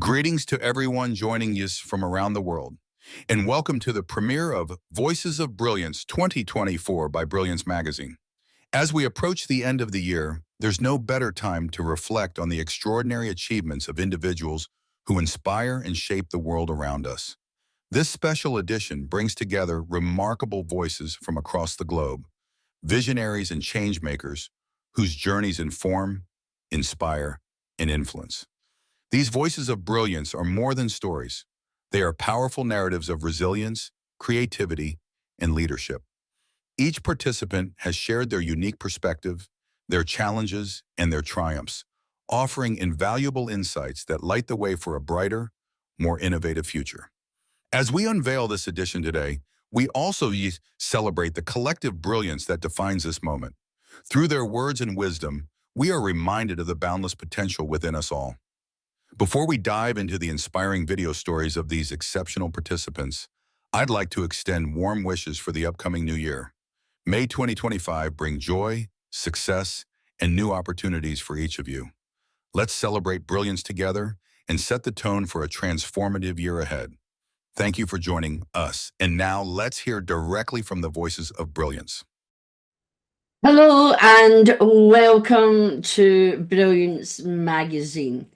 Greetings to everyone joining us from around the world, and welcome to the premiere of Voices of Brilliance 2024 by Brilliance Magazine. As we approach the end of the year, there's no better time to reflect on the extraordinary achievements of individuals who inspire and shape the world around us. This special edition brings together remarkable voices from across the globe, visionaries and changemakers whose journeys inform, inspire, and influence. These voices of brilliance are more than stories. They are powerful narratives of resilience, creativity, and leadership. Each participant has shared their unique perspective, their challenges, and their triumphs, offering invaluable insights that light the way for a brighter, more innovative future. As we unveil this edition today, we also celebrate the collective brilliance that defines this moment. Through their words and wisdom, we are reminded of the boundless potential within us all. Before we dive into the inspiring video stories of these exceptional participants, I'd like to extend warm wishes for the upcoming new year. May 2025 bring joy, success, and new opportunities for each of you. Let's celebrate brilliance together and set the tone for a transformative year ahead. Thank you for joining us. And now let's hear directly from the Voices of Brilliance. Hello and welcome to Brilliance Magazine.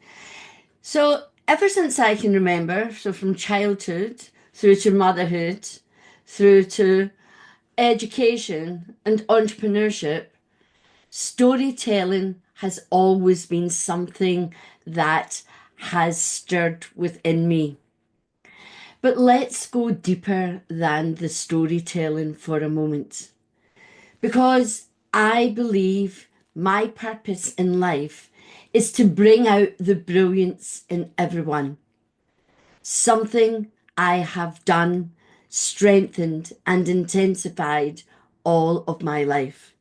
So ever since I can remember, so from childhood through to motherhood, through to education and entrepreneurship, storytelling has always been something that has stirred within me. But let's go deeper than the storytelling for a moment. Because I believe my purpose in life is to bring out the brilliance in everyone. Something I have done, strengthened, and intensified all of my life.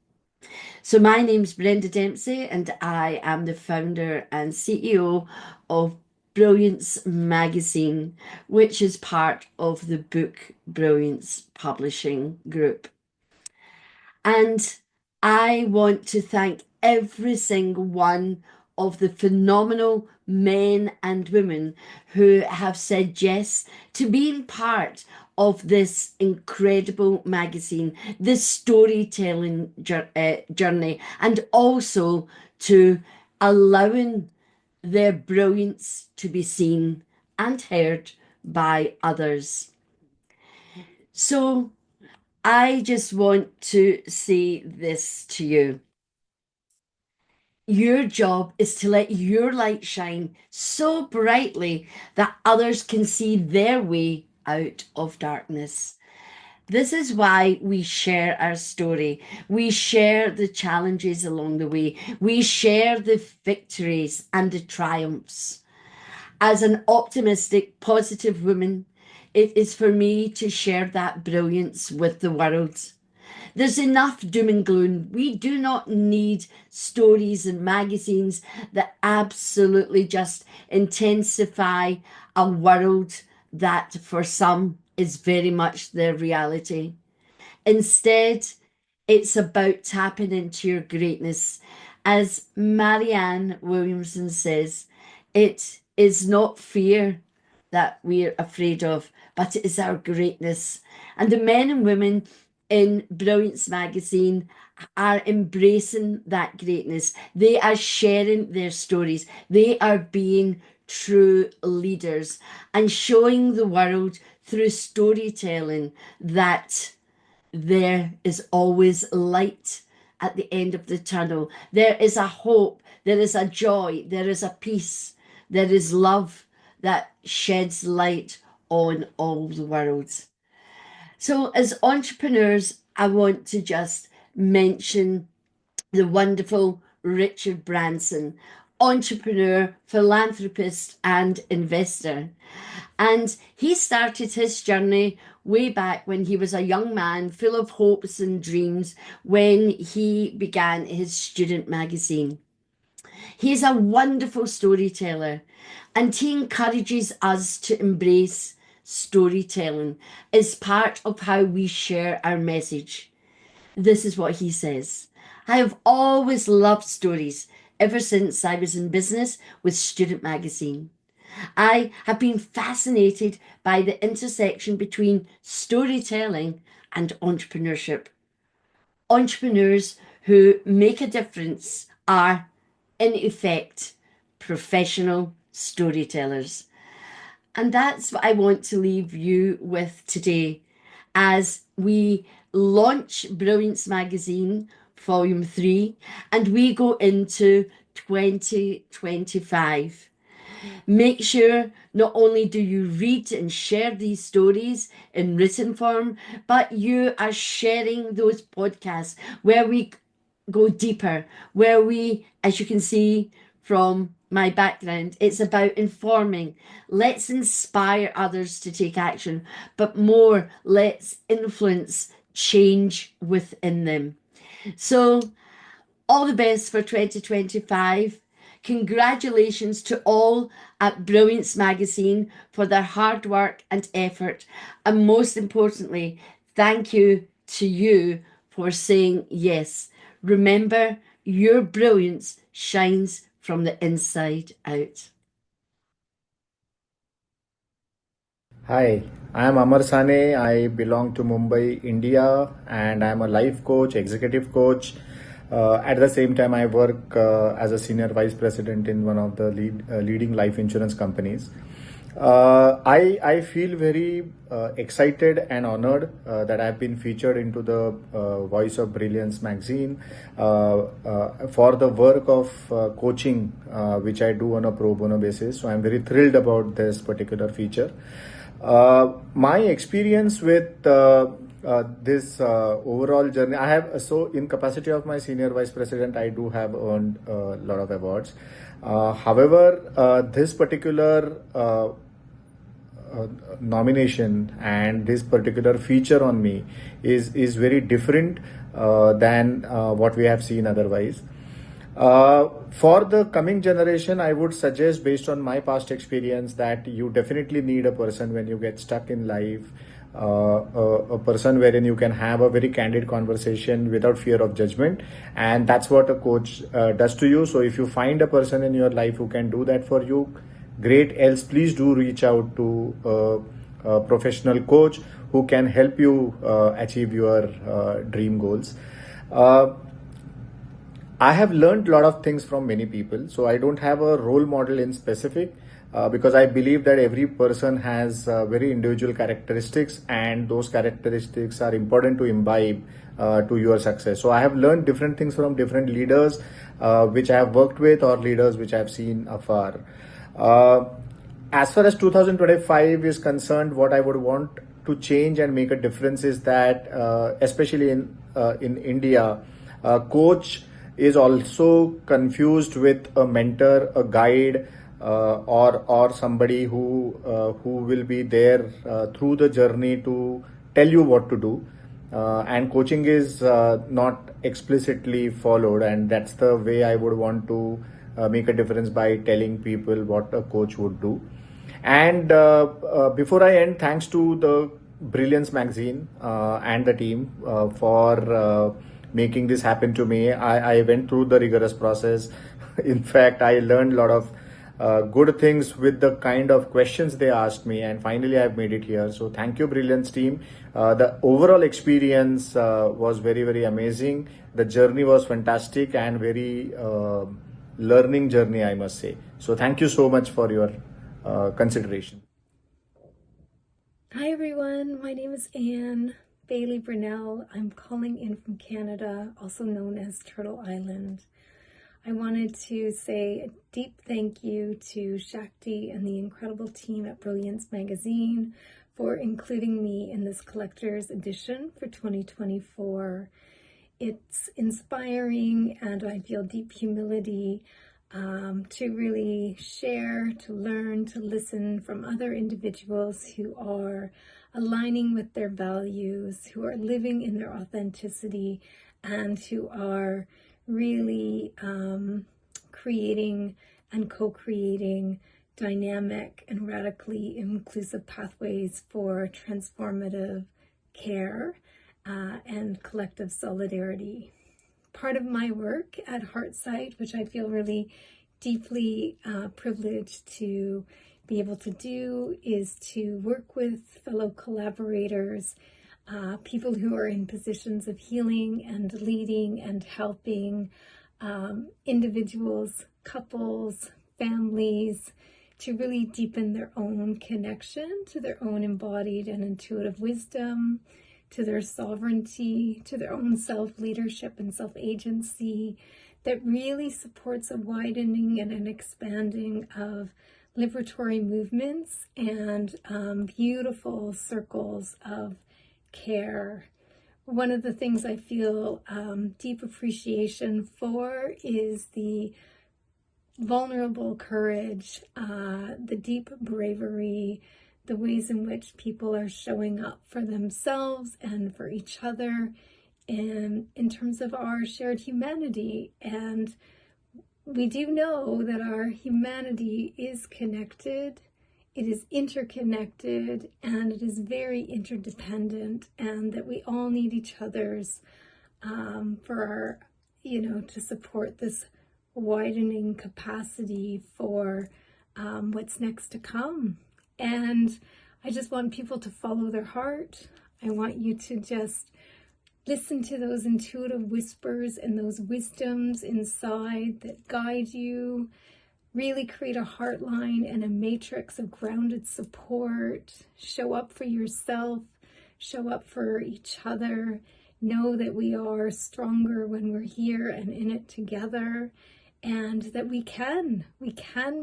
So my name's Brenda Dempsey, and I am the founder and CEO of Brilliance Magazine, which is part of the Book Brilliance Publishing group. And I want to thank every single one of the phenomenal men and women who have said yes to being part of this incredible magazine, this storytelling journey, and also to allowing their brilliance to be seen and heard by others. So I just want to say this to you. Your job is to let your light shine so brightly that others can see their way out of darkness. This is why we share our story. We share the challenges along the way. We share the victories and the triumphs. As an optimistic, positive woman, it is for me to share that brilliance with the world. There's enough doom and gloom. We do not need stories and magazines that absolutely just intensify a world that for some is very much their reality. Instead, it's about tapping into your greatness. As Marianne Williamson says, it is not fear that we're afraid of, but it is our greatness. And the men and women in Brilliance Magazine are embracing that greatness. They are sharing their stories. They are being true leaders and showing the world through storytelling that there is always light at the end of the tunnel. There is a hope, there is a joy, there is a peace, there is love that sheds light on all the world. So as entrepreneurs, I want to just mention the wonderful Richard Branson, entrepreneur, philanthropist, and investor. And he started his journey way back when he was a young man full of hopes and dreams when he began his student magazine. He's a wonderful storyteller, and he encourages us to embrace storytelling as part of how we share our message. This is what he says. I have always loved stories ever since I was in business with Student Magazine. I have been fascinated by the intersection between storytelling and entrepreneurship. Entrepreneurs who make a difference are, in effect, professional storytellers. And that's what I want to leave you with today as we launch Brilliance Magazine Volume 3 and we go into 2025. Make sure not only do you read and share these stories in written form, but you are sharing those podcasts where we go deeper, where we, as you can see from my background, it's about informing. Let's inspire others to take action, but more, let's influence change within them. So, all the best for 2025. Congratulations to all at Brilliance Magazine for their hard work and effort. And most importantly, thank you to you for saying yes. Remember, your brilliance shines from the inside out. Hi, I am Amar Sane. I belong to Mumbai, India, and I am a life coach, executive coach. At the same time, I work as a senior vice president in one of the leading life insurance companies. I feel very excited and honored that I've been featured into the Voice of Brilliance magazine for the work of coaching which I do on a pro bono basis. So I'm very thrilled about this particular feature. My experience with this overall journey, I have so in capacity of my senior vice president, I do have earned a lot of awards. However, this particular nomination and this particular feature on me is very different than what we have seen otherwise. For the coming generation, I would suggest, based on my past experience, that you definitely need a person when you get stuck in life, a person wherein you can have a very candid conversation without fear of judgment. And that's what a coach does to you. So if you find a person in your life who can do that for you, great. Else, please do reach out to a professional coach who can help you achieve your dream goals. I have learned a lot of things from many people, so I don't have a role model in specific because I believe that every person has very individual characteristics, and those characteristics are important to imbibe to your success. So I have learned different things from different leaders which I have worked with, or leaders which I have seen afar. As far as 2025 is concerned, what I would want to change and make a difference is that, especially in India, coach is also confused with a mentor, a guide, or somebody who will be there through the journey to tell you what to do. And coaching is not explicitly followed, and that's the way I would want to make a difference by telling people what a coach would do. And before I end, thanks to the Brilliance magazine and the team for making this happen to me. I went through the rigorous process. In fact, I learned a lot of good things with the kind of questions they asked me, and finally I've made it here. So thank you, Brilliance team. The overall experience was very, very amazing. The journey was fantastic and very learning journey, I must say. So thank you so much for your consideration. Hi everyone, my name is Anne Bailey Brunell. I'm calling in from Canada, also known as Turtle Island. I wanted to say a deep thank you to Shakti and the incredible team at Brilliance Magazine for including me in this collector's edition for 2024. It's inspiring, and I feel deep humility to really share, to learn, to listen from other individuals who are aligning with their values, who are living in their authenticity, and who are really creating and co-creating dynamic and radically inclusive pathways for transformative care and collective solidarity. Part of my work at Heartsight, which I feel really deeply privileged to be able to do is to work with fellow collaborators, people who are in positions of healing and leading and helping individuals, couples, families, to really deepen their own connection to their own embodied and intuitive wisdom, to their sovereignty, to their own self-leadership and self-agency, that really supports a widening and an expanding of liberatory movements and beautiful circles of care. One of the things I feel deep appreciation for is the vulnerable courage, the deep bravery, the ways in which people are showing up for themselves and for each other in terms of our shared humanity. And we do know that our humanity is connected, it is interconnected, and it is very interdependent, and that we all need each other's for our, to support this widening capacity for what's next to come. And I just want people to follow their heart. I want you to just listen to those intuitive whispers and those wisdoms inside that guide you. Really create a heart line and a matrix of grounded support. Show up for yourself. Show up for each other. Know that we are stronger when we're here and in it together. And that we can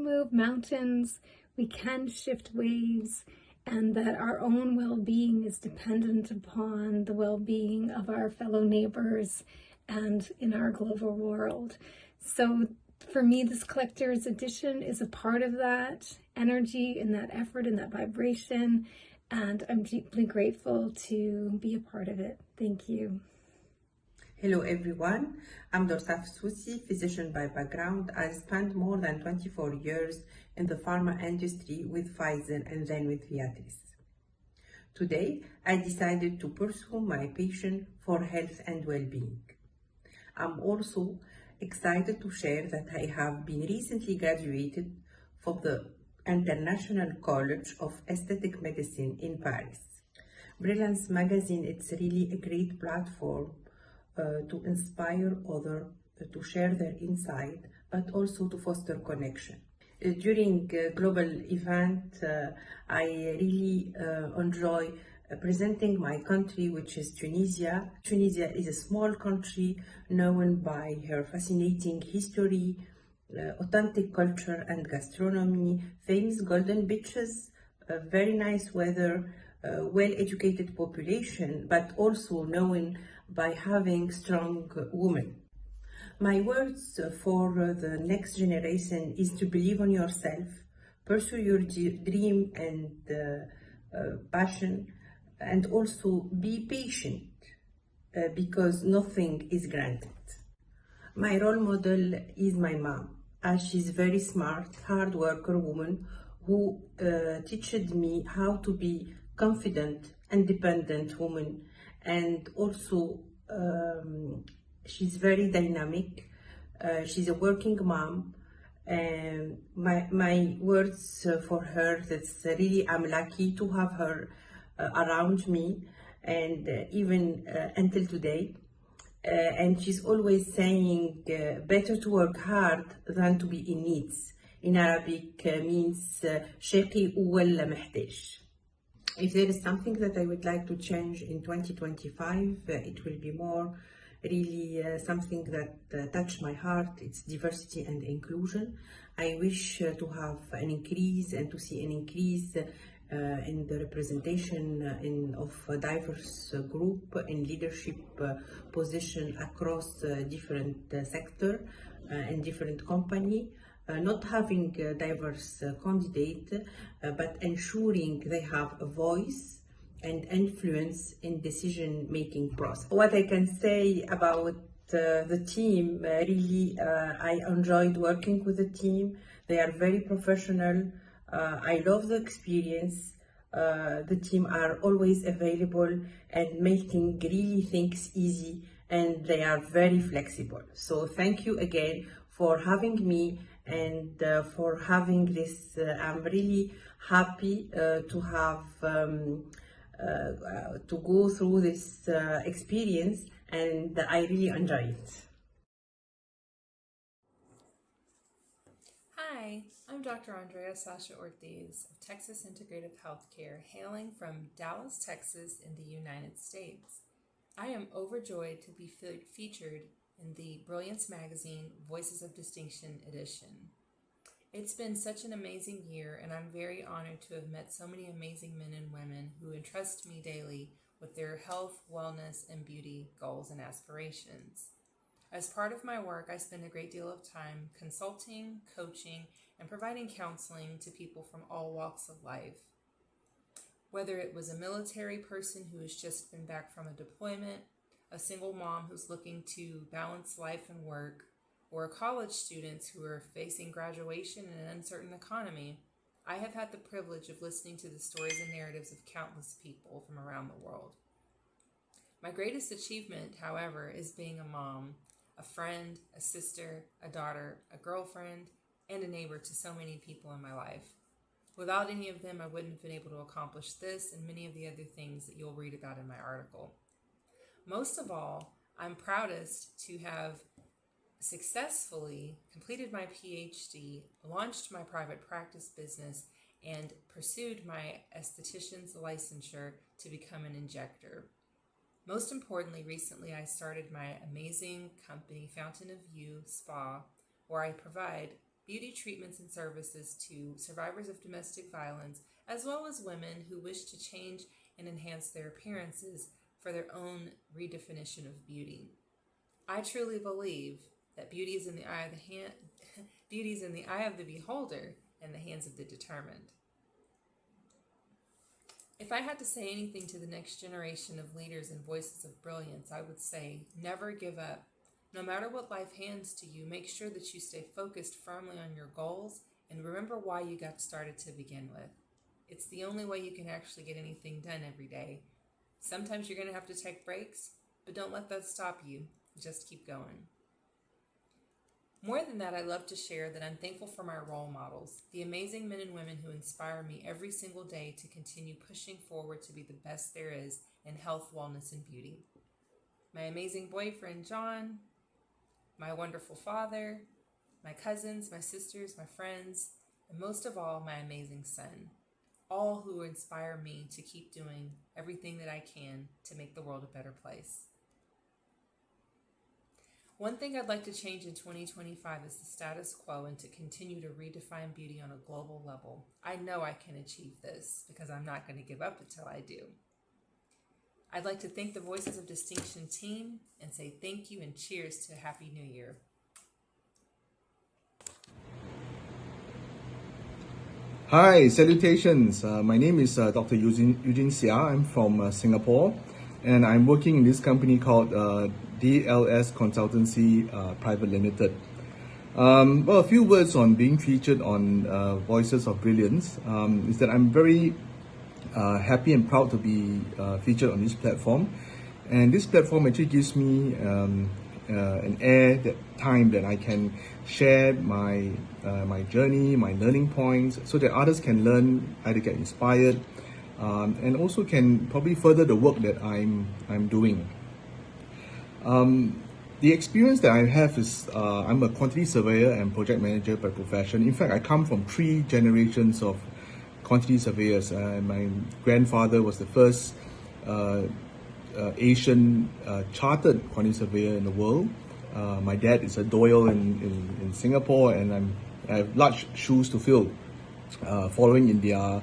move mountains. We can shift waves. And that our own well-being is dependent upon the well-being of our fellow neighbors and in our global world. So for me, this collector's edition is a part of that energy and that effort and that vibration, and I'm deeply grateful to be a part of it. Thank you. Hello everyone, I'm Dr. Susi, physician by background. I spent more than 24 years in the pharma industry with Pfizer and then with Viatris. Today, I decided to pursue my passion for health and well-being. I'm also excited to share that I have been recently graduated from the International College of Aesthetic Medicine in Paris. Brilliance Magazine, it's really a great platform to inspire others to share their insight, but also to foster connection. During global event, I really enjoy presenting my country, which is Tunisia. Tunisia is a small country known by her fascinating history, authentic culture and gastronomy, famous golden beaches, very nice weather, well-educated population, but also known by having strong women. My words for the next generation is to believe on yourself, pursue your dream and passion, and also be patient because nothing is granted. My role model is my mom, as she's very smart, hard worker woman who teaches me how to be confident, independent woman, and also she's very dynamic. She's a working mom. And my words for her, that's really, I'm lucky to have her around me, and even until today. And she's always saying, better to work hard than to be in needs. In Arabic means شقي ولا محتاج. If there is something that I would like to change in 2025, it will be more really something that touched my heart. It's diversity and inclusion. I wish to have an increase and to see an increase in the representation of a diverse group in leadership position across different sector and different company. Not having a diverse candidate, but ensuring they have a voice and influence in decision-making process. What I can say about the team, really, I enjoyed working with the team. They are very professional. I love the experience. The team are always available and making really things easy, and they are very flexible. So thank you again for having me, and for having this. I'm really happy to have to go through this experience, and I really enjoy it. Hi, I'm Dr. Andrea Sasha Ortiz of Texas Integrative Healthcare, hailing from Dallas, Texas in the United States. I am overjoyed to be featured in the Brilliance Magazine Voices of Distinction edition. It's been such an amazing year, and I'm very honored to have met so many amazing men and women who entrust me daily with their health, wellness, and beauty goals and aspirations. As part of my work, I spend a great deal of time consulting, coaching, and providing counseling to people from all walks of life. Whether it was a military person who has just been back from a deployment, a single mom who's looking to balance life and work, or college students who are facing graduation in an uncertain economy, I have had the privilege of listening to the stories and narratives of countless people from around the world. My greatest achievement, however, is being a mom, a friend, a sister, a daughter, a girlfriend, and a neighbor to so many people in my life. Without any of them, I wouldn't have been able to accomplish this and many of the other things that you'll read about in my article. Most of all, I'm proudest to have successfully completed my PhD, launched my private practice business, and pursued my esthetician's licensure to become an injector. Most importantly, recently I started my amazing company, Fountain of You Spa, where I provide beauty treatments and services to survivors of domestic violence, as well as women who wish to change and enhance their appearances for their own redefinition of beauty. I truly believe that beauty is in the eye of beauty is in the eye of the beholder and the hands of the determined. If I had to say anything to the next generation of leaders and voices of brilliance, I would say never give up. No matter what life hands to you, make sure that you stay focused firmly on your goals and remember why you got started to begin with. It's the only way you can actually get anything done every day. Sometimes you're going to have to take breaks, but don't let that stop you. Just keep going. More than that, I love to share that I'm thankful for my role models, the amazing men and women who inspire me every single day to continue pushing forward to be the best there is in health, wellness, and beauty. My amazing boyfriend, John, my wonderful father, my cousins, my sisters, my friends, and most of all, my amazing son, all who inspire me to keep doing everything that I can to make the world a better place. One thing I'd like to change in 2025 is the status quo and to continue to redefine beauty on a global level. I know I can achieve this because I'm not going to give up until I do. I'd like to thank the Voices of Distinction team and say thank you and cheers to a Happy New Year. Hi, salutations. My name is Dr. Eugene Xia. I'm from Singapore, and I'm working in this company called DLS Consultancy Private Limited. Well, a few words on being featured on Voices of Brilliance is that I'm very happy and proud to be featured on this platform. And this platform actually gives me an time that I can share my journey, my learning points, so that others can learn, either get inspired, and also can probably further the work that I'm doing. The experience that I have is I'm a quantity surveyor and project manager by profession. In fact, I come from 3 generations of quantity surveyors. My grandfather was the first Asian chartered quantity surveyor in the world. My dad is a Doyle in Singapore, and I have large shoes to fill, following in their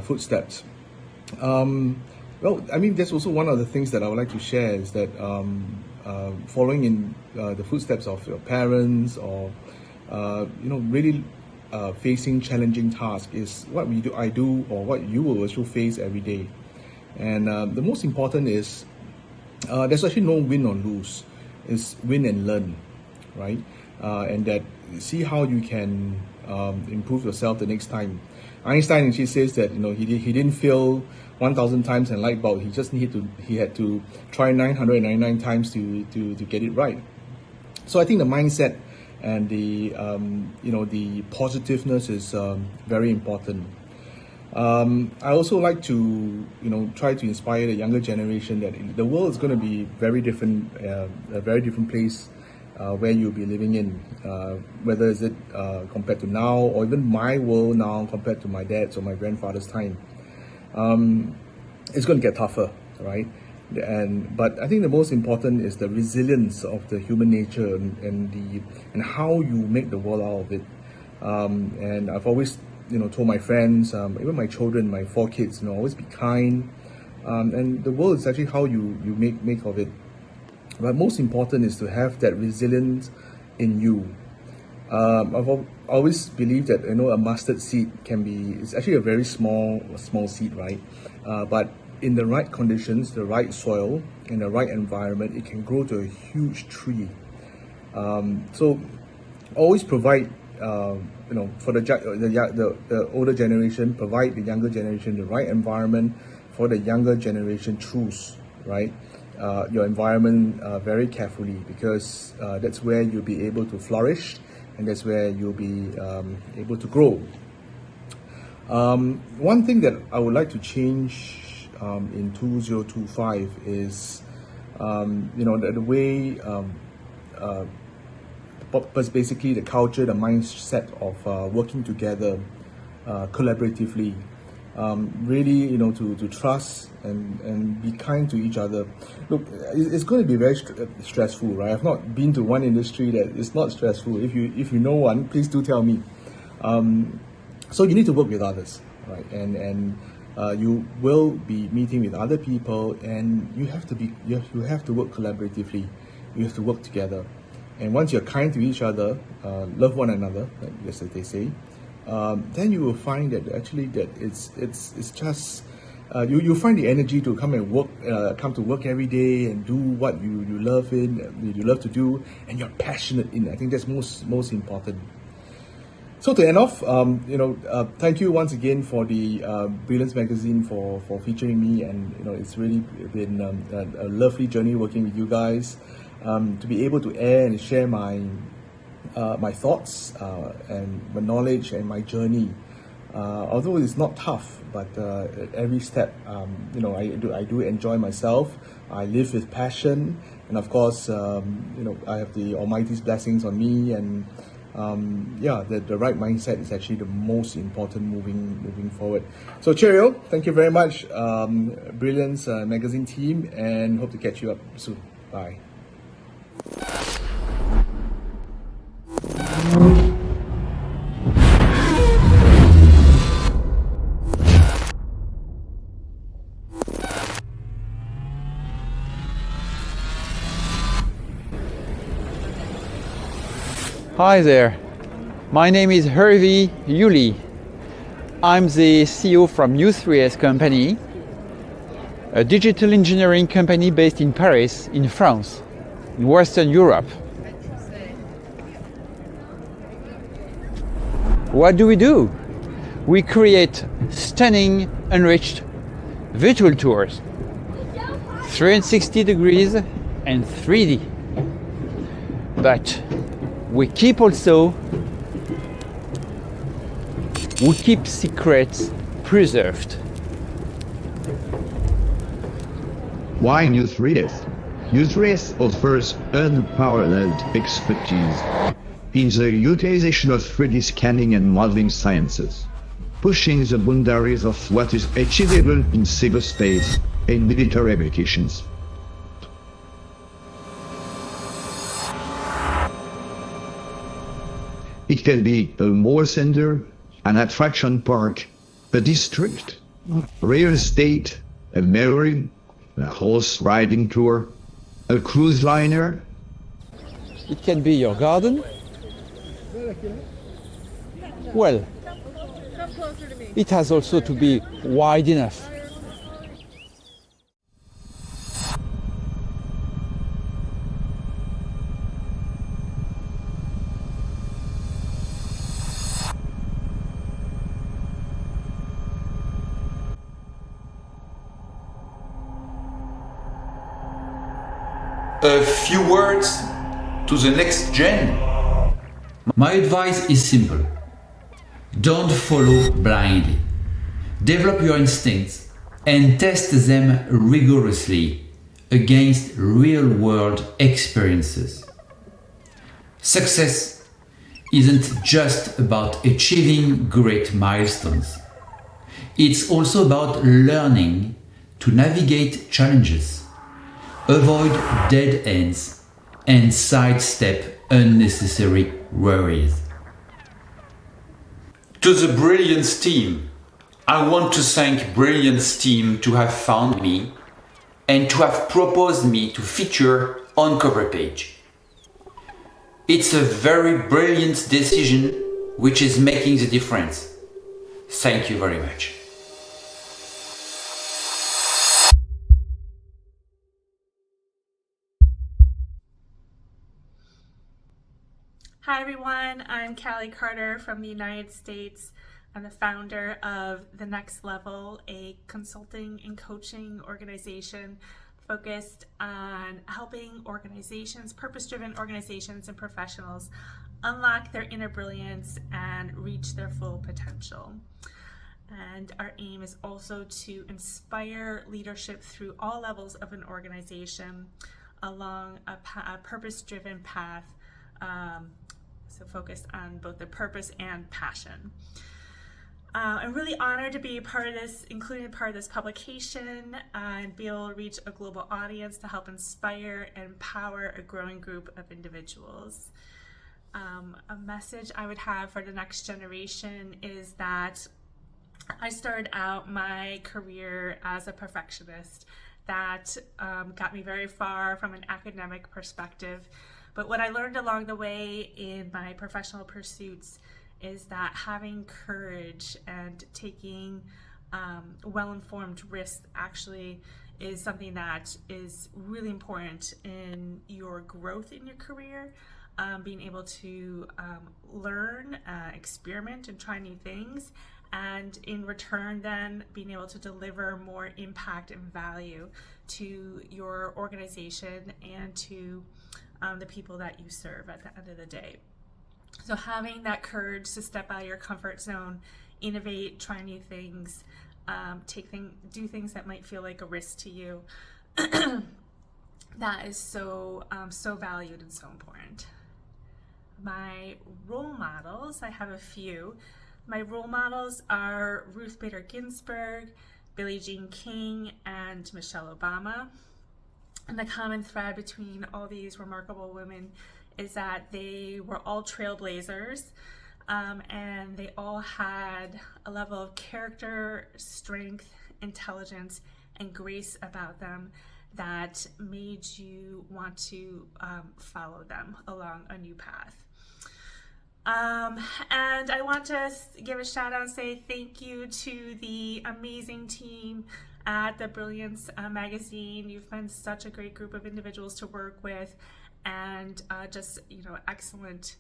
footsteps. Well, I mean, there's also one of the things that I would like to share is that following in the footsteps of your parents, or really facing challenging tasks is what I do, or what you will also face every day. And the most important is there's actually no win or lose. It's win and learn, right? And that see how you can improve yourself the next time. Einstein actually says that he didn't fail 1,000 times in light bulb. He had to try 999 times to get it right. So I think the mindset and the the positiveness is very important. I also like to try to inspire the younger generation that the world is going to be very different, a very different place where you'll be living in, whether is it compared to now, or even my world now compared to my dad's or my grandfather's time. It's going to get tougher, right? But I think the most important is the resilience of the human nature and how you make the world out of it. And I've always told my friends, even my children, my 4 kids, always be kind. And the world is actually how you make of it. But most important is to have that resilience in you. I've always believed that a mustard seed it's actually a very small seed, right? But in the right conditions, the right soil, in the right environment, it can grow to a huge tree. So always provide, for the older generation, provide the younger generation the right environment. For the younger generation, choose, right, your environment very carefully, because that's where you'll be able to flourish, and that's where you'll be able to grow. One thing that I would like to change in 2025 is the way basically the culture, the mindset of working together collaboratively, really to trust and be kind to each other. Look, it's going to be very stressful, right? I've not been to one industry that is not stressful. If you know one, please do tell me. So you need to work with others, right? And you will be meeting with other people, and you have to work collaboratively. You have to work together. And once you're kind to each other, love one another, as they say, then you will find that actually that it's just you find the energy to come to work every day and do what you love to do, and you're passionate in it. I think that's most important. So to end off, thank you once again for the Brilliance Magazine for featuring me, and it's really been a lovely journey working with you guys. To be able to air and share my thoughts and my knowledge and my journey, although it's not tough, but at every step, I do enjoy myself. I live with passion, and of course, I have the Almighty's blessings on me, and the right mindset is actually the most important moving forward. So cheerio, thank you very much, Brilliance Magazine team, and hope to catch you up soon. Bye. Hi there, my name is Hervé Yuli. I'm the CEO from U3S company, a digital engineering company based in Paris, in France, in Western Europe. What do? We create stunning, enriched virtual tours, 360 degrees and 3D. But we keep secrets preserved. Why U3S? U3S offers unparalleled expertise in the utilization of 3D scanning and modeling sciences, pushing the boundaries of what is achievable in cyberspace and military applications. It can be a mall center, an attraction park, a district, real estate, a marriage, a horse riding tour, a cruise liner. It can be your garden. Well, it has also to be wide enough. A few words to the next gen. My advice is simple. Don't follow blindly. Develop your instincts and test them rigorously against real-world experiences. Success isn't just about achieving great milestones. It's also about learning to navigate challenges, avoid dead ends, and sidestep unnecessary worries. To the Brilliance team, I want to thank Brilliance team to have found me and to have proposed me to feature on cover page. It's a very brilliant decision which is making the difference. Thank you very much. Hi everyone, I'm Callie Carter from the United States. I'm the founder of The Next Level, a consulting and coaching organization focused on helping organizations, purpose-driven organizations and professionals unlock their inner brilliance and reach their full potential. And our aim is also to inspire leadership through all levels of an organization along a purpose-driven path, so focused on both the purpose and passion. I'm really honored to be a part of this, including part of this publication, and be able to reach a global audience to help inspire and empower a growing group of individuals. A message I would have for the next generation is that I started out my career as a perfectionist. That got me very far from an academic perspective. But what I learned along the way in my professional pursuits is that having courage and taking well-informed risks actually is something that is really important in your growth in your career. Being able to learn, experiment, and try new things, and in return then being able to deliver more impact and value to your organization and to the people that you serve at the end of the day. So having that courage to step out of your comfort zone, innovate, try new things, do things that might feel like a risk to you, that is so valued and so important. My role models, I have a few. My role models are Ruth Bader Ginsburg, Billie Jean King, and Michelle Obama. And the common thread between all these remarkable women is that they were all trailblazers, and they all had a level of character, strength, intelligence, and grace about them that made you want to follow them along a new path. And I want to give a shout out and say thank you to the amazing team at the Brilliance Magazine. You've been such a great group of individuals to work with, and just excellent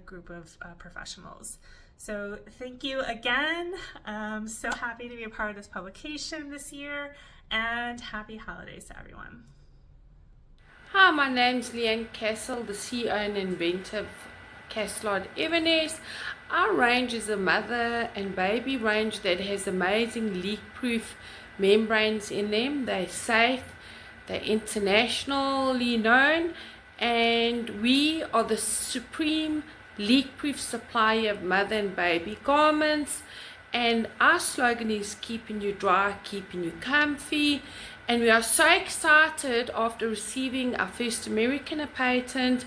group of professionals. So thank you again. I'm so happy to be a part of this publication this year, and happy holidays to everyone. Hi, my name's Leanne Castle, the CEO and inventor of Caslod Everness. Our range is a mother and baby range that has amazing leak-proof membranes in them. They're safe, they're internationally known, and we are the supreme leak-proof supplier of mother and baby garments. And our slogan is keeping you dry, keeping you comfy. And we are so excited after receiving our first American patent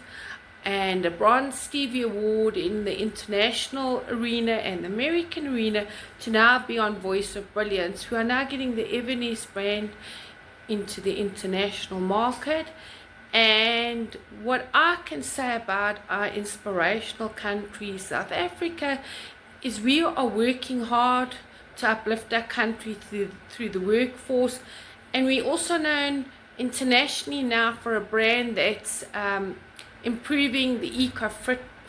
and a Bronze Stevie Award in the international arena and the American arena to now be on Voice of Brilliance, who are now getting the Everness brand into the international market. And what I can say about our inspirational country, South Africa, is we are working hard to uplift our country through the workforce, and we're also known internationally now for a brand that's improving the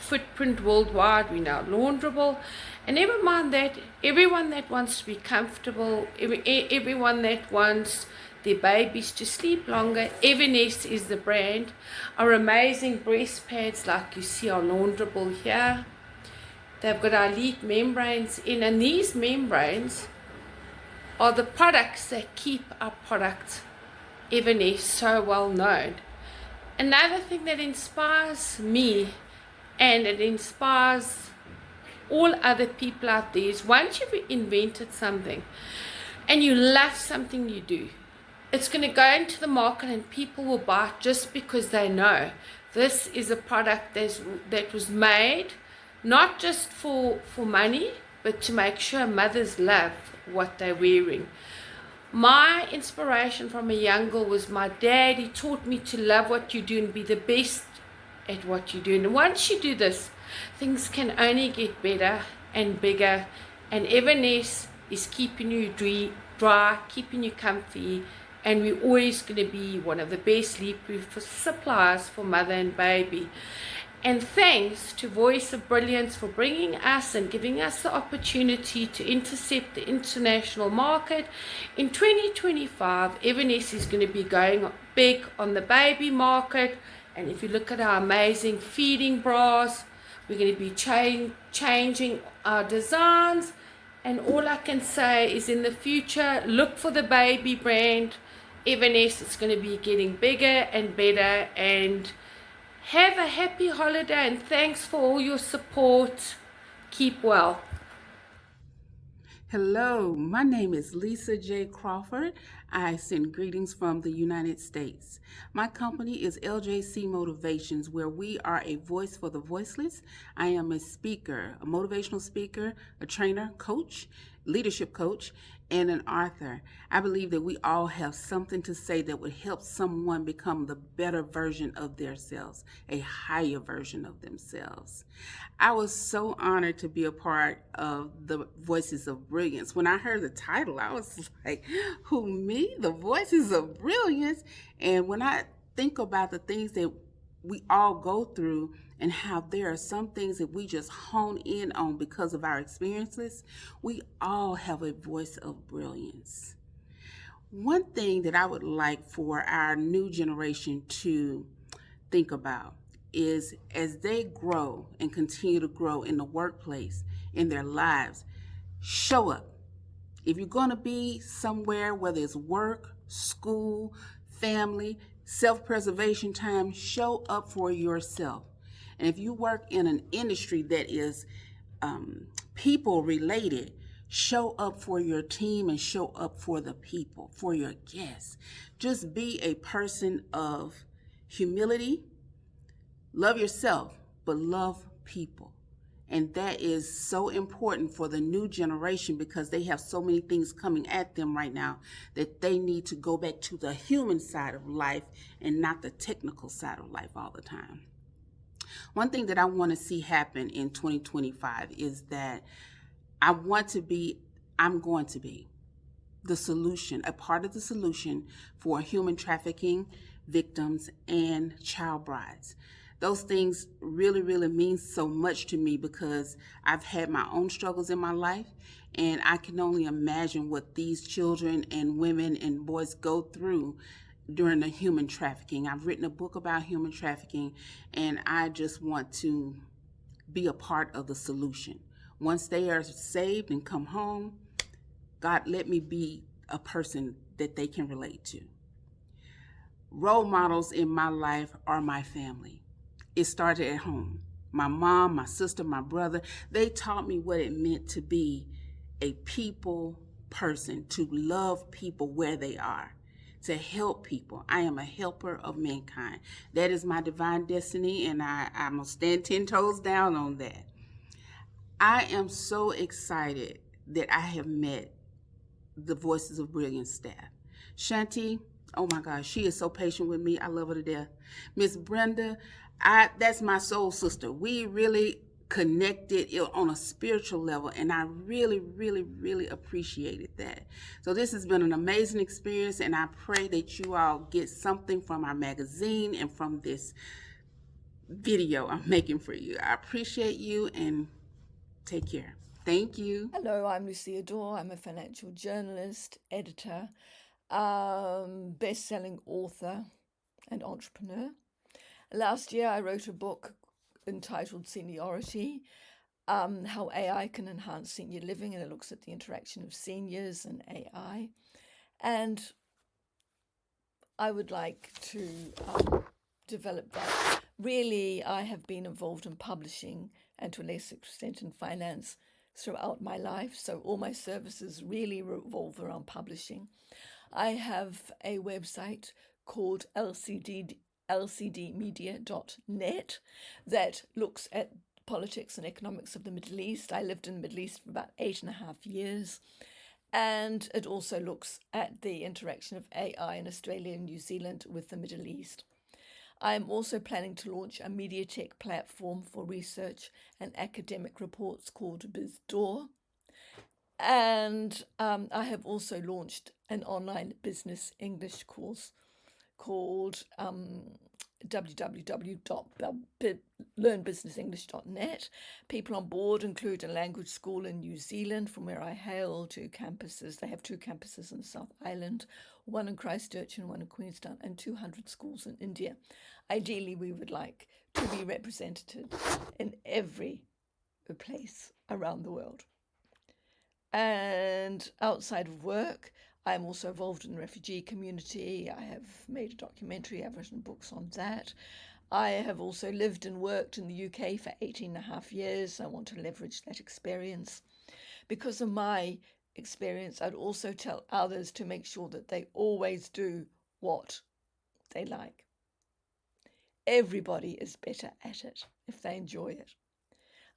footprint worldwide. We're now launderable. And never mind that, everyone that wants to be comfortable, everyone that wants their babies to sleep longer, Evernest is the brand. Our amazing breast pads like you see are launderable here. They've got our elite membranes in, and these membranes are the products that keep our product Evernest so well known. Another thing that inspires me, and it inspires all other people out there, is once you've invented something and you love something you do, it's going to go into the market and people will buy it just because they know this is a product that was made not just for money, but to make sure mothers love what they're wearing. My inspiration from a young girl was my dad. He taught me to love what you do and be the best at what you do. And once you do this, things can only get better and bigger. And Evernest is keeping you dry, keeping you comfy, and we're always going to be one of the best leak-proof suppliers for mother and baby. And thanks to Voice of Brilliance for bringing us and giving us the opportunity to intercept the international market. In 2025, Evernest is going to be going big on the baby market. And if you look at our amazing feeding bras, we're going to be changing our designs. And all I can say is in the future, look for the baby brand. Evernest is going to be getting bigger and better. And have a happy holiday, and thanks for all your support. Keep well. Hello, my name is Lisa J. Crawford. I send greetings from the United States. My company is LJC Motivations, where we are a voice for the voiceless. I am a speaker, a motivational speaker, a trainer, coach, leadership coach, and an author. I believe that we all have something to say that would help someone become the better version of themselves, a higher version of themselves. I was so honored to be a part of the Voices of Brilliance. When I heard the title, I was like, who, me? The Voices of Brilliance? And when I think about the things that we all go through and how there are some things that we just hone in on because of our experiences, we all have a voice of brilliance. One thing that I would like for our new generation to think about is as they grow and continue to grow in the workplace, in their lives, show up. If you're going to be somewhere, whether it's work, school, family, self-preservation time, show up for yourself. And if you work in an industry that is people related, show up for your team and show up for the people, for your guests. Just be a person of humility. Love yourself, but love people. And that is so important for the new generation because they have so many things coming at them right now that they need to go back to the human side of life and not the technical side of life all the time. One thing that I want to see happen in 2025 is that I'm going to be the solution, a part of the solution for human trafficking victims and child brides. Those things really, really mean so much to me because I've had my own struggles in my life, and I can only imagine what these children and women and boys go through during the human trafficking. I've written a book about human trafficking, and I just want to be a part of the solution. Once they are saved and come home, God, let me be a person that they can relate to. Role models in my life are my family. It started at home. My mom, my sister, my brother, they taught me what it meant to be a people person, to love people where they are, to help people. I am a helper of mankind. That is my divine destiny, and I'm going to stand 10 toes down on that. I am so excited that I have met the Voices of Brilliance staff. Shanti, oh my gosh, she is so patient with me. I love her to death. Miss Brenda, that's my soul sister. We really connected on a spiritual level, and I really, really, really appreciated that. So this has been an amazing experience, and I pray that you all get something from our magazine and from this video I'm making for you. I appreciate you and take care. Thank you. Hello, I'm Lucy Adore. I'm a financial journalist, editor, best-selling author and entrepreneur. Last year, I wrote a book entitled Seniority, How AI Can Enhance Senior Living, and it looks at the interaction of seniors and AI. And I would like to develop that. Really, I have been involved in publishing and to a lesser extent in finance throughout my life. So all my services really revolve around publishing. I have a website called lcdmedia.net that looks at politics and economics of the Middle East. I lived in the Middle East for about 8.5 years. And it also looks at the interaction of AI in Australia and New Zealand with the Middle East. I'm also planning to launch a media tech platform for research and academic reports called BizDoor. And I have also launched an online business English course called www.learnbusinessenglish.net. People on board include a language school in New Zealand, from where I hail, 2 campuses. They have 2 campuses in the South Island, one in Christchurch and one in Queenstown, and 200 schools in India. Ideally, we would like to be represented in every place around the world. And outside of work, I'm also involved in the refugee community. I have made a documentary, I've written books on that. I have also lived and worked in the UK for 18.5 years. I want to leverage that experience. Because of my experience, I'd also tell others to make sure that they always do what they like. Everybody is better at it if they enjoy it.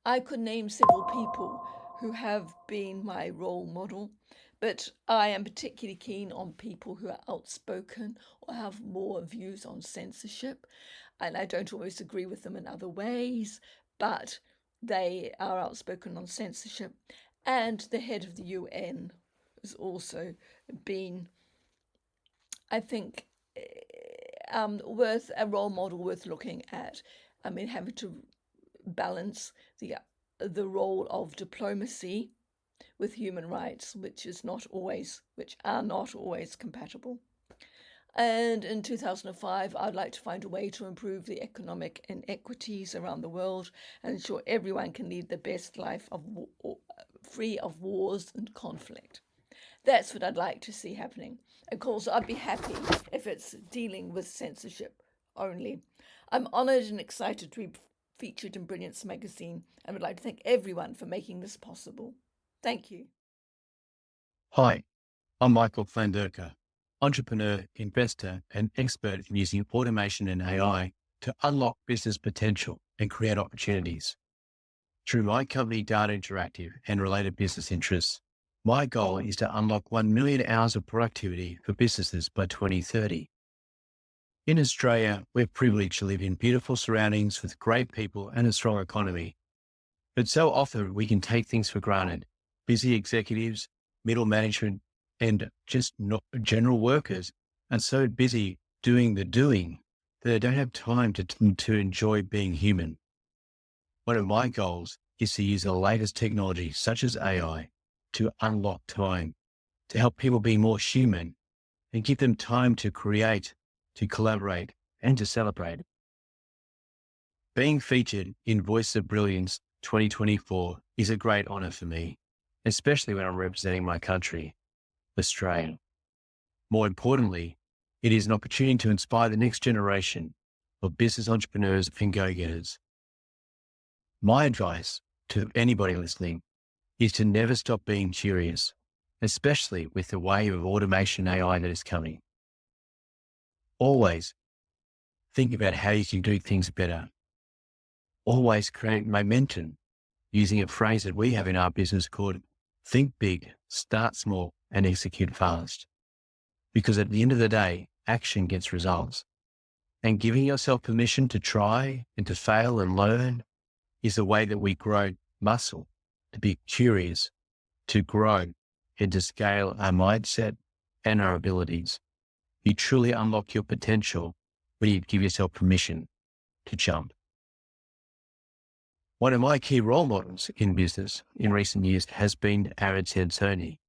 I could name several people who have been my role model, but I am particularly keen on people who are outspoken or have more views on censorship. And I don't always agree with them in other ways, but they are outspoken on censorship. And the head of the UN has also been, I think, worth a role model worth looking at. I mean, having to balance the role of diplomacy with human rights, which are not always compatible. And in 2005, I'd like to find a way to improve the economic inequities around the world and ensure everyone can lead the best life free of wars and conflict. That's what I'd like to see happening. Of course, I'd be happy if it's dealing with censorship only. I'm honoured and excited to be featured in Brilliance Magazine and would like to thank everyone for making this possible. Thank you. Hi, I'm Michael Flanderka, entrepreneur, investor, and expert in using automation and AI to unlock business potential and create opportunities. Through my company, Data Interactive, and related business interests, my goal is to unlock 1 million hours of productivity for businesses by 2030. In Australia, we're privileged to live in beautiful surroundings with great people and a strong economy. But so often we can take things for granted. Busy executives, middle management, and just general workers are so busy doing the doing that they don't have time to enjoy being human. One of my goals is to use the latest technology, such as AI, to unlock time, to help people be more human and give them time to create, to collaborate, and to celebrate. Being featured in Voices of Brilliance 2024 is a great honor for me, especially when I'm representing my country, Australia. More importantly, it is an opportunity to inspire the next generation of business entrepreneurs and go-getters. My advice to anybody listening is to never stop being curious, especially with the wave of automation AI that is coming. Always think about how you can do things better. Always create momentum using a phrase that we have in our business called think big, start small, and execute fast. Because at the end of the day, action gets results. And giving yourself permission to try and to fail and learn is the way that we grow muscle, to be curious, to grow, and to scale our mindset and our abilities. You truly unlock your potential when you give yourself permission to jump. One of my key role models in business in recent years has been Aaron Sansoni,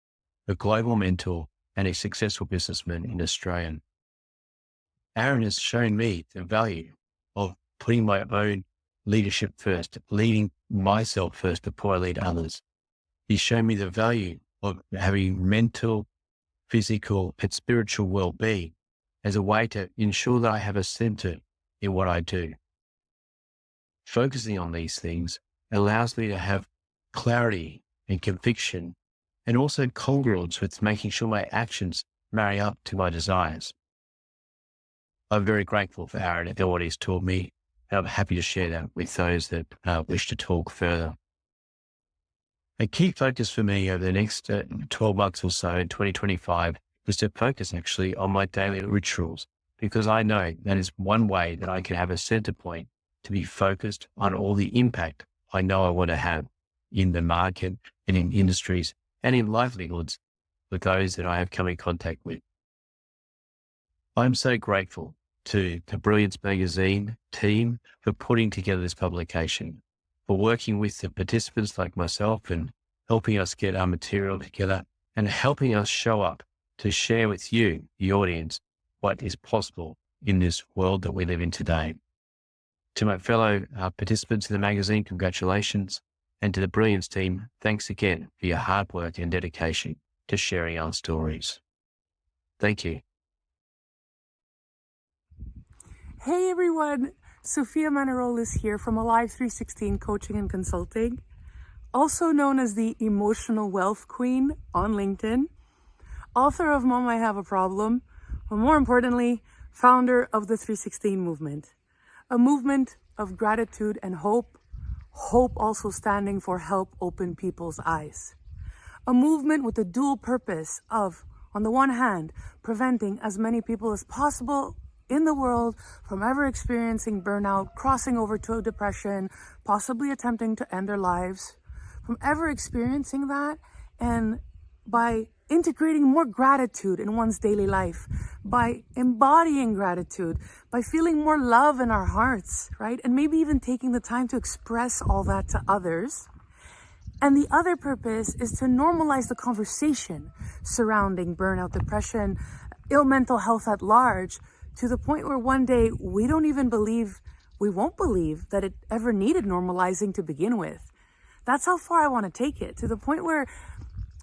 a global mentor and a successful businessman in Australia. Aaron has shown me the value of putting my own leadership first, leading myself first before I lead others. He's shown me the value of having mental, physical, and spiritual well-being as a way to ensure that I have a center in what I do. Focusing on these things allows me to have clarity and conviction, and also congruence with making sure my actions marry up to my desires. I'm very grateful for Aaron and what he's taught me, and I'm happy to share that with those that wish to talk further. A key focus for me over the next 12 months or so in 2025 is to focus actually on my daily rituals, because I know that is one way that I can have a center point to be focused on all the impact I know I want to have in the market and in industries and in livelihoods with those that I have come in contact with. I'm so grateful to the Brilliance Magazine team for putting together this publication, for working with the participants like myself and helping us get our material together and helping us show up to share with you, the audience, what is possible in this world that we live in today. To my fellow participants in the magazine, congratulations. And to the Brilliance team, thanks again for your hard work and dedication to sharing our stories. Thank you. Hey everyone, Sophia Manarolis here from Alive 316 Coaching and Consulting, also known as the Emotional Wealth Queen on LinkedIn, author of Mom, I Have a Problem, but more importantly, founder of the 316 movement, a movement of gratitude and hope, hope also standing for help open people's eyes. A movement with the dual purpose of, on the one hand, preventing as many people as possible in the world from ever experiencing burnout, crossing over to depression, possibly attempting to end their lives, from ever experiencing that, and by integrating more gratitude in one's daily life, by embodying gratitude, by feeling more love in our hearts, right? And maybe even taking the time to express all that to others. And the other purpose is to normalize the conversation surrounding burnout, depression, ill mental health at large, to the point where one day we won't believe that it ever needed normalizing to begin with. That's how far I want to take it, to the point where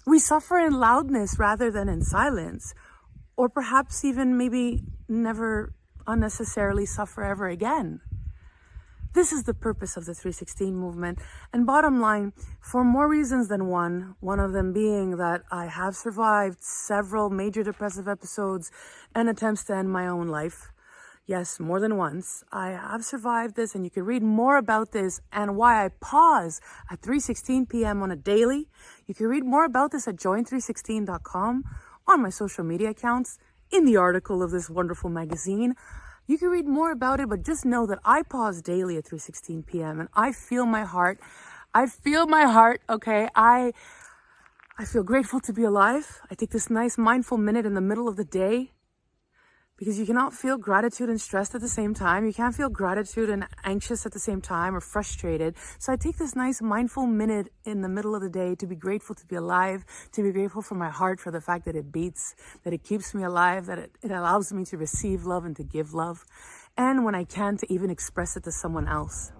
we suffer in loudness rather than in silence, or perhaps even maybe never unnecessarily suffer ever again. This is the purpose of the 316 movement. And bottom line, for more reasons than one of them being that I have survived several major depressive episodes and attempts to end my own life. Yes, more than once. I have survived this, and you can read more about this and why I pause at 3:16 p.m. on a daily. You can read more about this at join316.com, on my social media accounts, in the article of this wonderful magazine. You can read more about it, but just know that I pause daily at 3:16 p.m. and I feel my heart. Okay? I feel grateful to be alive. I take this nice mindful minute in the middle of the day, because you cannot feel gratitude and stressed at the same time. You can't feel gratitude and anxious at the same time, or frustrated. So I take this nice mindful minute in the middle of the day to be grateful to be alive, to be grateful for my heart, for the fact that it beats, that it keeps me alive, that it allows me to receive love and to give love. And when I can, to even express it to someone else.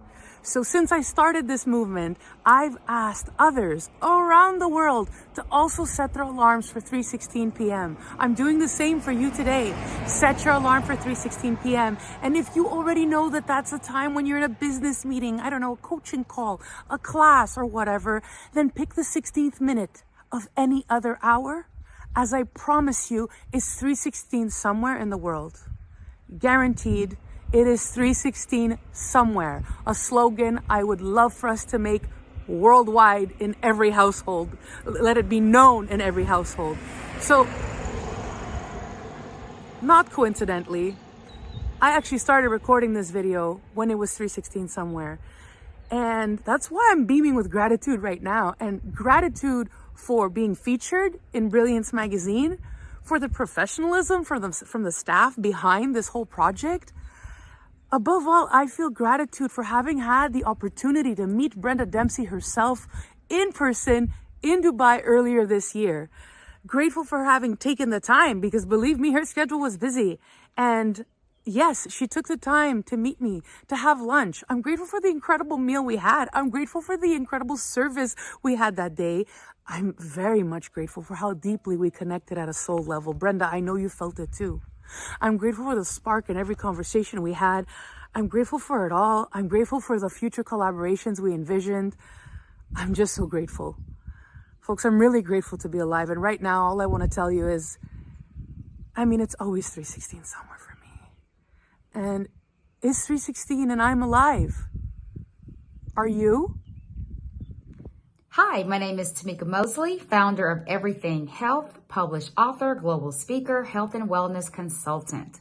So since I started this movement, I've asked others around the world to also set their alarms for 3:16 p.m. I'm doing the same for you today. Set your alarm for 3:16 p.m. And if you already know that that's a time when you're in a business meeting, I don't know, a coaching call, a class or whatever, then pick the 16th minute of any other hour. As I promise you, it's 3:16 somewhere in the world. Guaranteed. It is 3:16 somewhere. A slogan I would love for us to make worldwide in every household. Let it be known in every household. So, not coincidentally, I actually started recording this video when it was 3:16 somewhere. And that's why I'm beaming with gratitude right now. And gratitude for being featured in Brilliance Magazine, for the professionalism from the staff behind this whole project, Above all, I feel gratitude for having had the opportunity to meet Brenda Dempsey herself in person in Dubai earlier this year. Grateful for having taken the time, because believe me, her schedule was busy. And yes, she took the time to meet me, to have lunch. I'm grateful for the incredible meal we had. I'm grateful for the incredible service we had that day. I'm very much grateful for how deeply we connected at a soul level. Brenda, I know you felt it too. I'm grateful for the spark in every conversation we had. I'm grateful for it all. I'm grateful for the future collaborations we envisioned. I'm just so grateful. Folks, I'm really grateful to be alive. And right now, all I want to tell you is, it's always 3:16 somewhere for me. And it's 3:16 and I'm alive. Are you? Hi, my name is Tamika Mosley, founder of Everything Health, published author, global speaker, health and wellness consultant.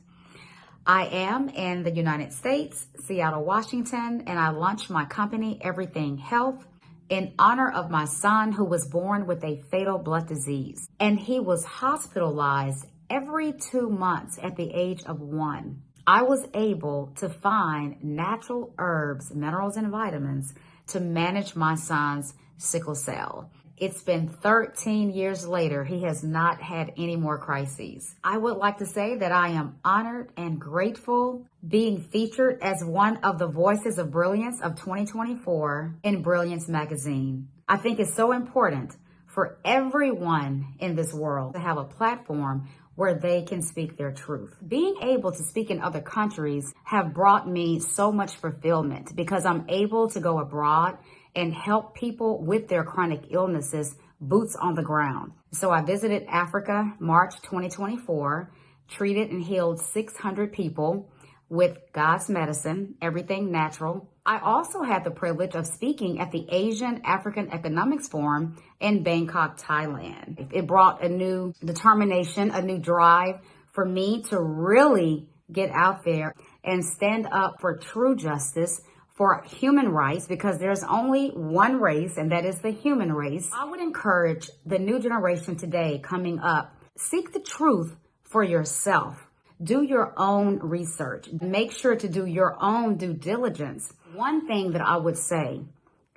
I am in the United States, Seattle, Washington, and I launched my company, Everything Health, in honor of my son who was born with a fatal blood disease. And he was hospitalized every 2 months at the age of 1. I was able to find natural herbs, minerals, and vitamins to manage my son's sickle cell. It's been 13 years later. He has not had any more crises. I would like to say that I am honored and grateful being featured as one of the Voices of Brilliance of 2024 in Brilliance Magazine. I think it's so important for everyone in this world to have a platform where they can speak their truth. Being able to speak in other countries have brought me so much fulfillment, because I'm able to go abroad and help people with their chronic illnesses, boots on the ground. So I visited Africa, March 2024, treated and healed 600 people with God's medicine, everything natural. I also had the privilege of speaking at the Asian African Economics Forum in Bangkok, Thailand. It brought a new determination, a new drive for me to really get out there and stand up for true justice, for human rights, because there's only one race, and that is the human race. I would encourage the new generation today coming up, seek the truth for yourself. Do your own research. Make sure to do your own due diligence. One thing that I would say,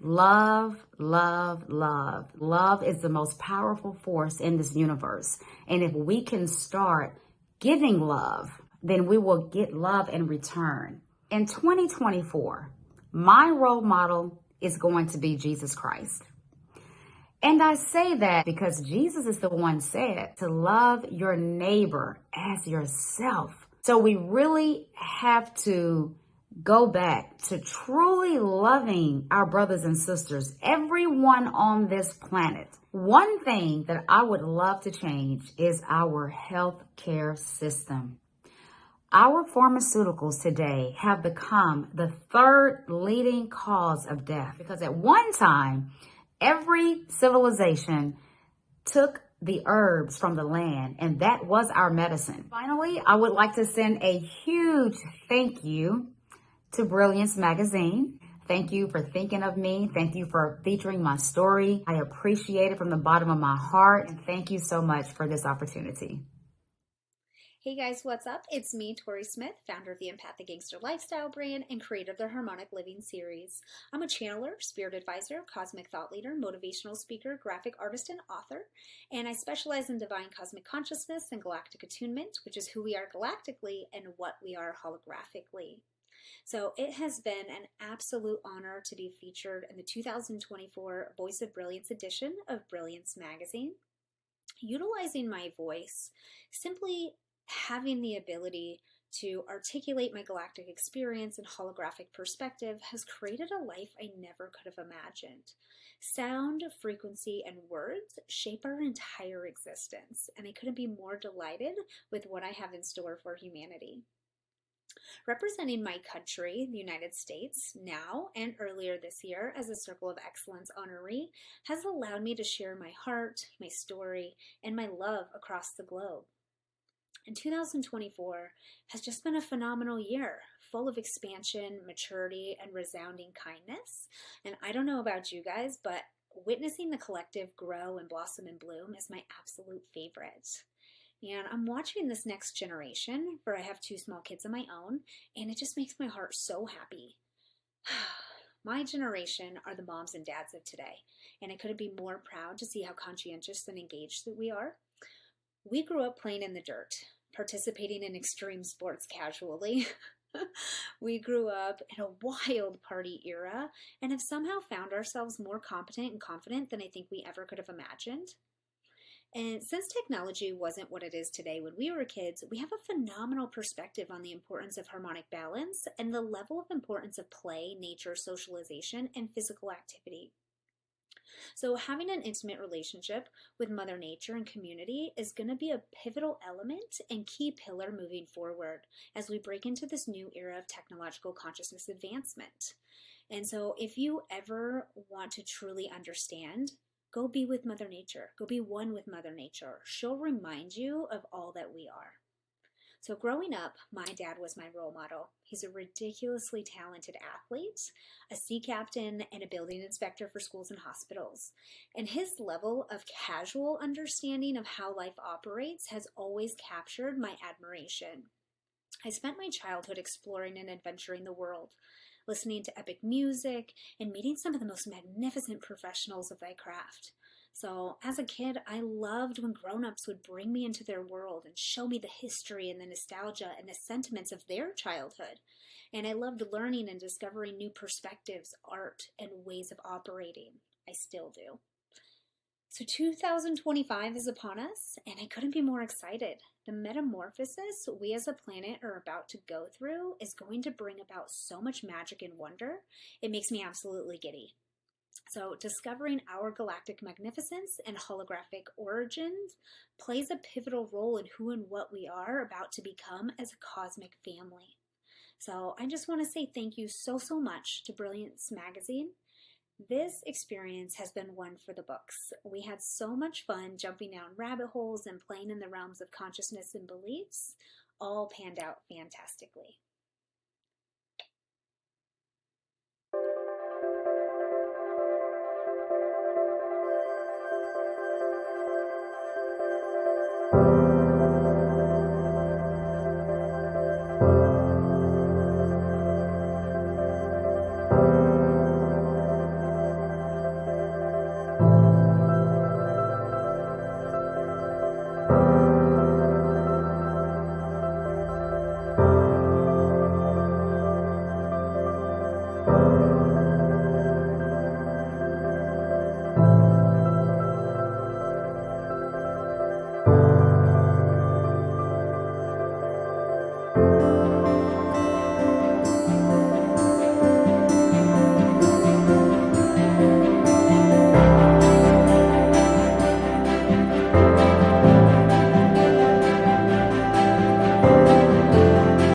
love, love, love. Love is the most powerful force in this universe. And if we can start giving love, then we will get love in return. In 2024, my role model is going to be Jesus Christ. And I say that because Jesus is the one said to love your neighbor as yourself. So we really have to go back to truly loving our brothers and sisters, everyone on this planet. One thing that I would love to change is our healthcare system. Our pharmaceuticals today have become the third leading cause of death, because at one time, every civilization took the herbs from the land, and that was our medicine. Finally, I would like to send a huge thank you to Brilliance Magazine. Thank you for thinking of me. Thank you for featuring my story. I appreciate it from the bottom of my heart, and thank you so much for this opportunity. Hey guys, what's up? It's me, Tori Smith, founder of the Empathic Gangster Lifestyle brand and creator of the Harmonic Living series. I'm a channeler, spirit advisor, cosmic thought leader, motivational speaker, graphic artist, and author. And I specialize in divine cosmic consciousness and galactic attunement, which is who we are galactically and what we are holographically. So it has been an absolute honor to be featured in the 2024 Voice of Brilliance edition of Brilliance Magazine. Utilizing my voice, simply having the ability to articulate my galactic experience and holographic perspective has created a life I never could have imagined. Sound, frequency, and words shape our entire existence, and I couldn't be more delighted with what I have in store for humanity. Representing my country, the United States, now and earlier this year as a Circle of Excellence honoree has allowed me to share my heart, my story, and my love across the globe. And 2024 has just been a phenomenal year, full of expansion, maturity, and resounding kindness. And I don't know about you guys, but witnessing the collective grow and blossom and bloom is my absolute favorite. And I'm watching this next generation, for I have 2 small kids of my own, and it just makes my heart so happy. My generation are the moms and dads of today, and I couldn't be more proud to see how conscientious and engaged that we are. We grew up playing in the dirt, participating in extreme sports casually. We grew up in a wild party era and have somehow found ourselves more competent and confident than I think we ever could have imagined. And since technology wasn't what it is today when we were kids, we have a phenomenal perspective on the importance of harmonic balance and the level of importance of play, nature, socialization, and physical activity. So having an intimate relationship with Mother Nature and community is going to be a pivotal element and key pillar moving forward as we break into this new era of technological consciousness advancement. And so if you ever want to truly understand, go be with Mother Nature. Go be one with Mother Nature. She'll remind you of all that we are. So growing up, my dad was my role model. He's a ridiculously talented athlete, a sea captain, and a building inspector for schools and hospitals. And his level of casual understanding of how life operates has always captured my admiration. I spent my childhood exploring and adventuring the world, listening to epic music, and meeting some of the most magnificent professionals of thy craft. So as a kid, I loved when grown-ups would bring me into their world and show me the history and the nostalgia and the sentiments of their childhood. And I loved learning and discovering new perspectives, art, and ways of operating. I still do. So 2025 is upon us, and I couldn't be more excited. The metamorphosis we as a planet are about to go through is going to bring about so much magic and wonder. It makes me absolutely giddy. So discovering our galactic magnificence and holographic origins plays a pivotal role in who and what we are about to become as a cosmic family. So I just want to say thank you so much to Brilliance Magazine. This experience has been one for the books. We had so much fun jumping down rabbit holes and playing in the realms of consciousness and beliefs. All panned out fantastically.